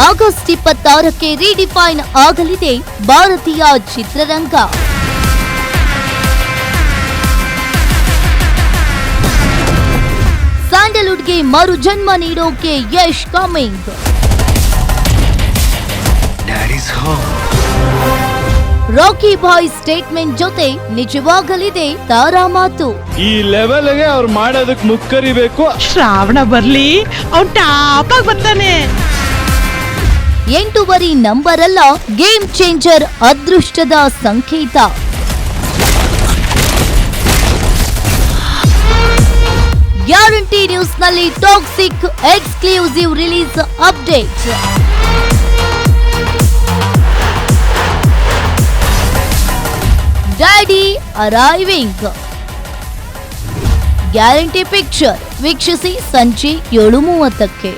August 26ಕ್ಕೆ redefine ಆಗಲಿದೆ ಭಾರತೀಯ ಚಿತ್ರರಂಗ. ಸ್ಯಾಂಡಲ್ವುಡ್ಗೆ ಮರು ಜನ್ಮ ನೀಡೋಕೆ ಯಶ್ ಕಮಿಂಗ್. ರಾಕಿ ಬಾಯ್ ಸ್ಟೇಟ್ಮೆಂಟ್ ಜೊತೆ ನಿಜವಾಗಲಿದೆ ತಾರಾ ಮಾತು. ಈ ಲೆವೆಲ್ಗೆ ಅವ್ರು ಮಾಡೋದಕ್ಕೆ ಮುಕ್ಕರಿಬೇಕು. ಶ್ರಾವಣ ಬರ್ಲಿ, ಅವ್ನು ಟಾಪ್ ಆಗಿ ಬರ್ತಾನೆ. 8 ನಂಬರ್ ಅಲ್ಲ, ಗೇಮ್ ಚೇಂಜರ್, ಅದೃಷ್ಟದ ಸಂಕೇತ. ಗ್ಯಾರಂಟಿ ನ್ಯೂಸ್ ನಲ್ಲಿ toxic exclusive release update. Daddy arriving. Guarantee picture ವೀಕ್ಷಿಸಿ ಸಂಜೆ 7:30ಕ್ಕೆ.